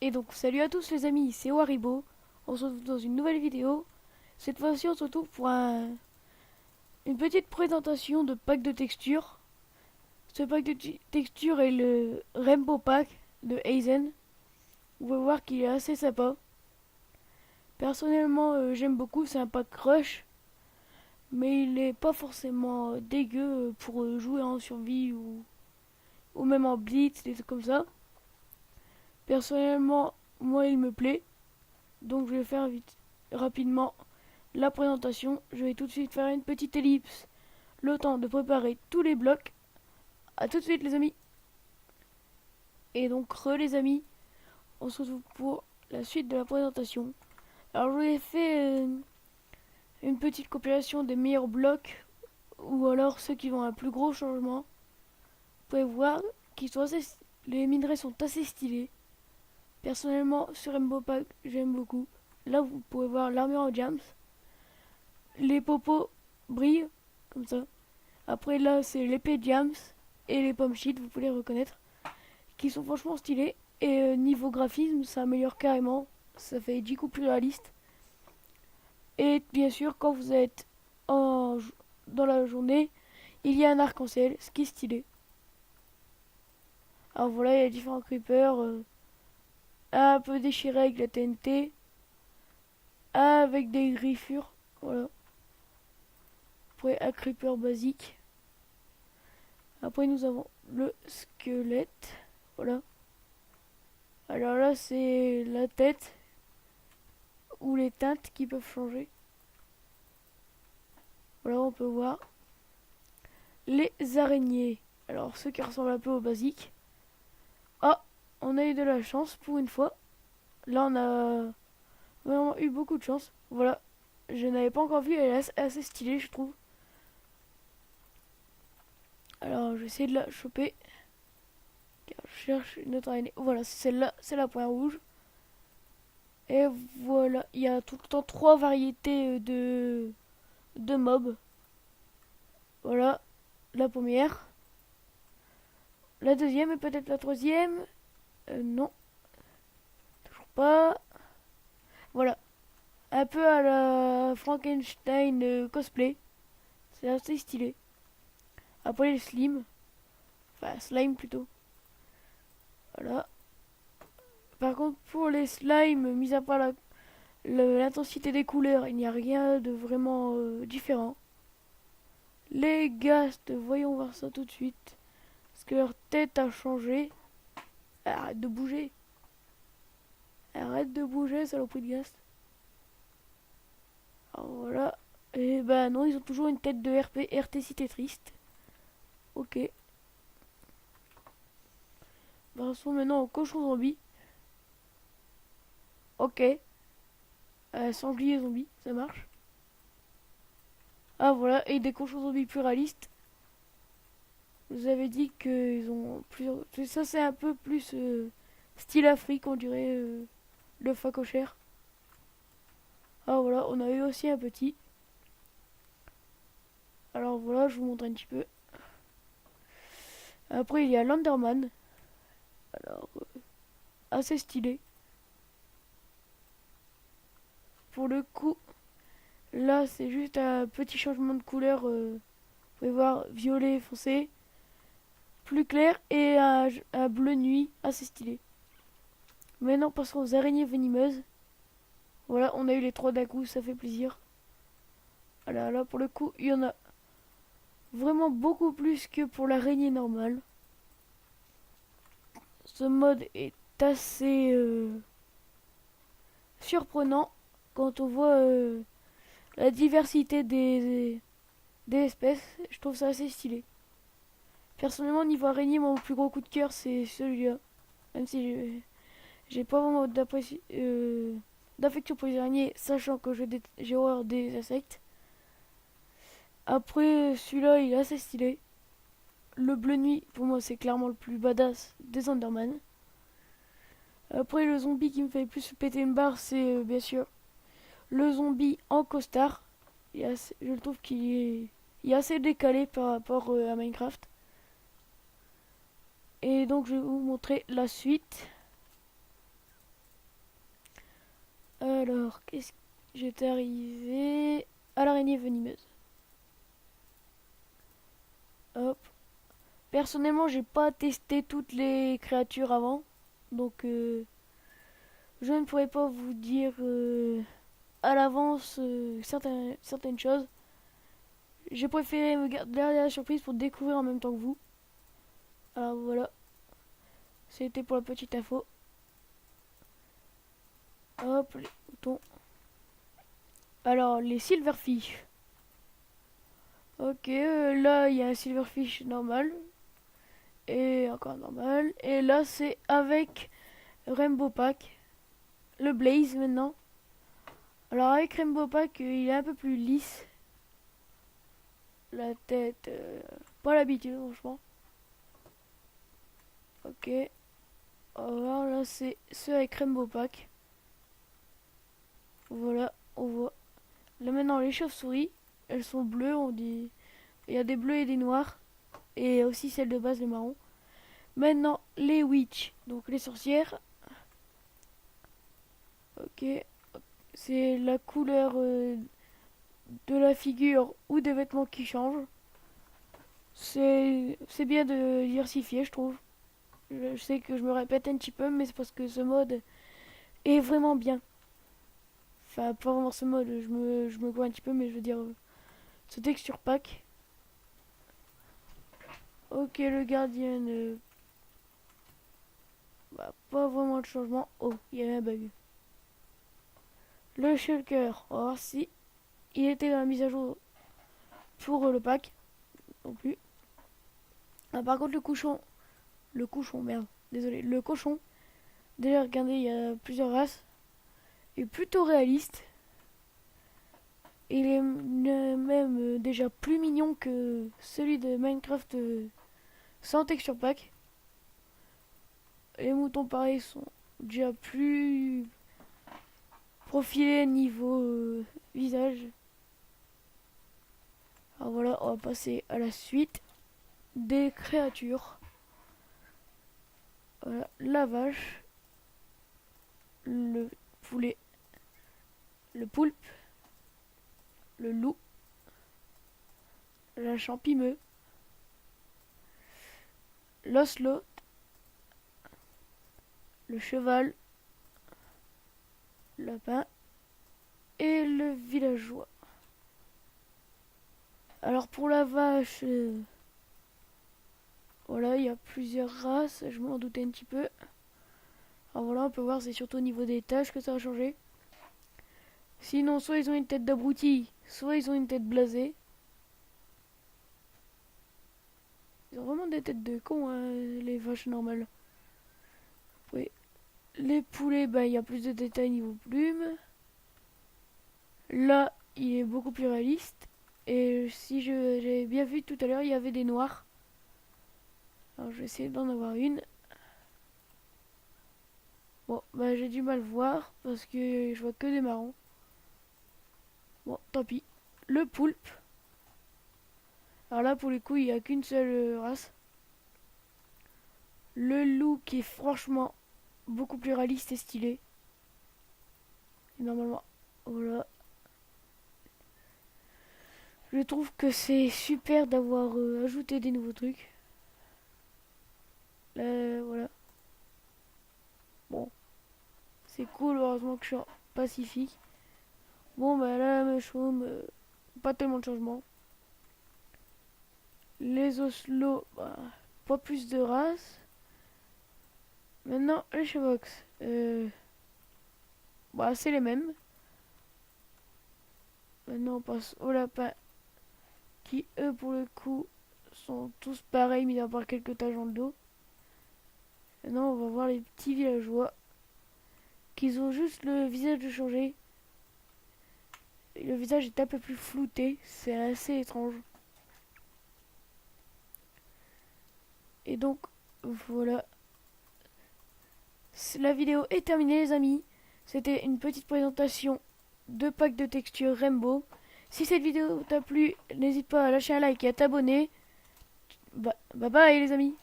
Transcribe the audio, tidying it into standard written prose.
Et donc salut à tous les amis, c'est Waribo. On se retrouve dans une nouvelle vidéo. Cette fois-ci on se retrouve pour une petite présentation de pack de textures. Ce pack de textures est le Rainbow Pack de Aizen. Vous pouvez voir qu'il est assez sympa. Personnellement j'aime beaucoup, c'est un pack rush. Mais il n'est pas forcément dégueu pour jouer en survie ou même en blitz, des trucs comme ça. Personnellement moi il me plaît. Donc je vais faire vite, rapidement la présentation. Je vais tout de suite faire une petite ellipse. Le temps de préparer tous les blocs. A tout de suite les amis. Et donc les amis, on se retrouve pour la suite de la présentation. Alors je vous ai fait une petite compilation des meilleurs blocs ou alors ceux qui vont à un plus gros changement. Vous pouvez voir qu'ils sont assez, les minerais sont assez stylés. Personnellement sur Rainbow Pack j'aime beaucoup. Là vous pouvez voir l'armure en jams. Les popos brillent comme ça. Après là c'est l'épée Jams et les pommes shit, vous pouvez les reconnaître, qui sont franchement stylés. Et niveau graphisme ça améliore carrément, ça fait 10 coups plus réaliste. Et bien sûr quand vous êtes en, dans la journée, il y a un arc-en-ciel, ce qui est stylé. Alors voilà, il y a différents creepers, un peu déchiré avec la TNT, avec des griffures, voilà. Après un creeper basique. Après nous avons le squelette, voilà. Alors là c'est la tête ou les teintes qui peuvent changer. Voilà, on peut voir les araignées. Alors ceux qui ressemblent un peu au basique. Ah, on a eu de la chance pour une fois. Là on a vraiment eu beaucoup de chance. Voilà, je n'avais pas encore vu, elle est assez stylée je trouve. Alors je vais essayer de la choper. Je cherche une autre araignée. Voilà, c'est celle-là, c'est la pointe rouge. Et voilà, il y a tout le temps trois variétés de mobs. Voilà, la première, la deuxième et peut-être la troisième. Non, toujours pas. Voilà, un peu à la Frankenstein cosplay. C'est assez stylé. Après les slim, enfin slime plutôt. Voilà. Par contre, pour les slimes, mis à part l'intensité des couleurs, il n'y a rien de vraiment différent. Les ghasts, voyons voir ça tout de suite. Parce que leur tête a changé. Arrête de bouger. Arrête de bouger, saloperie de ghast. Alors voilà. Et ben non, ils ont toujours une tête de RTCT triste. Ok. Passons maintenant au cochon zombie. Ok. Sanglier zombie, ça marche. Ah voilà, et des cochons zombies plus réalistes. Vous avez dit qu'ils ont plusieurs. Ça c'est un peu plus style Afrique, on dirait le phacochère. Ah voilà, on a eu aussi un petit. Alors voilà, je vous montre un petit peu. Après il y a l'Enderman. Alors assez stylé. Pour le coup, là c'est juste un petit changement de couleur. Vous pouvez voir violet foncé, plus clair et un bleu nuit assez stylé. Maintenant passons aux araignées venimeuses. Voilà, on a eu les trois d'un coup, ça fait plaisir. Voilà, là pour le coup, il y en a vraiment beaucoup plus que pour l'araignée normale. Ce mode est assez surprenant quand on voit la diversité des espèces. Je trouve ça assez stylé. Personnellement, niveau araignée, mon plus gros coup de cœur, c'est celui-là. Même si j'ai pas vraiment d'affection pour les araignées, sachant que j'ai horreur des insectes. Après, celui-là, il est assez stylé. Le bleu nuit, pour moi, c'est clairement le plus badass des Enderman. Après, le zombie qui me fait le plus péter une barre, c'est bien sûr le zombie en costard. Je le trouve qu'il est assez décalé par rapport à Minecraft. Et donc, je vais vous montrer la suite. Alors, qu'est-ce que j'étais arrivé à l'araignée venimeuse. Hop. Personnellement, j'ai pas testé toutes les créatures avant, donc je ne pourrais pas vous dire à l'avance certaines choses. J'ai préféré me garder la surprise pour découvrir en même temps que vous. Alors voilà, c'était pour la petite info. Hop, les boutons. Alors, les silverfish. Ok, là, il y a un silverfish normal. Et encore normal. Et là, c'est avec Rainbow Pack. Le Blaze maintenant. Alors, avec Rainbow Pack, il est un peu plus lisse. La tête, pas l'habitude, franchement. Ok. Alors là, c'est ceux avec Rainbow Pack. Voilà, on voit. Là maintenant, les chauves-souris, elles sont bleues, on dit. Il y a des bleus et des noirs. Et aussi celles de base, les marrons. Maintenant, les witch, donc les sorcières. Ok. C'est la couleur de la figure ou des vêtements qui changent. C'est bien de diversifier, je trouve. Je sais que je me répète un petit peu, mais c'est parce que ce mode est vraiment bien. Enfin, pas vraiment ce mode, je me goûte un petit peu, mais je veux dire, ce texture pack. Ok, le gardien, bah, pas vraiment de changement. Oh, il y a un bug. Le shulker, oh si, il était dans la mise à jour pour le pack, non plus. Ah, par contre, le cochon, merde, désolé, le cochon, déjà regardez, il y a plusieurs races, est plutôt réaliste. Il est même déjà plus mignon que celui de Minecraft sans texture pack. Les moutons pareils sont déjà plus profilés niveau visage. Alors voilà, on va passer à la suite des créatures. Voilà, la vache, le poulet, le poulpe, le loup, la champimeux, l'ocelot, le cheval, le lapin et le villageois. Alors pour la vache, voilà, il y a plusieurs races, je m'en doutais un petit peu. Alors voilà, on peut voir, c'est surtout au niveau des tâches que ça a changé. Sinon, soit ils ont une tête d'abruti, soit ils ont une tête blasée. Ils ont vraiment des têtes de cons, hein, les vaches normales. Oui. Les poulets, bah, il y a plus de détails niveau plumes. Là, il est beaucoup plus réaliste. Et si j'avais bien vu tout à l'heure, il y avait des noirs. Alors je vais essayer d'en avoir une. Bon, bah j'ai du mal voir parce que je vois que des marrons. Bon, tant pis. Le poulpe. Alors là, pour les coups, il n'y a qu'une seule race. Le loup qui est franchement beaucoup plus réaliste et stylé. Et normalement, voilà. Je trouve que c'est super d'avoir ajouté des nouveaux trucs. Là, voilà. Bon, c'est cool, heureusement que je suis en Pacifique. Bon, bah là, mushroom, pas tellement de changements. Les oslots, bah, pas plus de races. Maintenant, les Chavox. Bah, c'est les mêmes. Maintenant, on passe aux lapins qui, eux, pour le coup, sont tous pareils, mis à part quelques taches dans le dos. Maintenant, on va voir les petits villageois qui ont juste le visage de changer. Le visage est un peu plus flouté, c'est assez étrange. Et donc, voilà. La vidéo est terminée, les amis. C'était une petite présentation de packs de textures Rainbow. Si cette vidéo t'a plu, n'hésite pas à lâcher un like et à t'abonner. Bye bye les amis.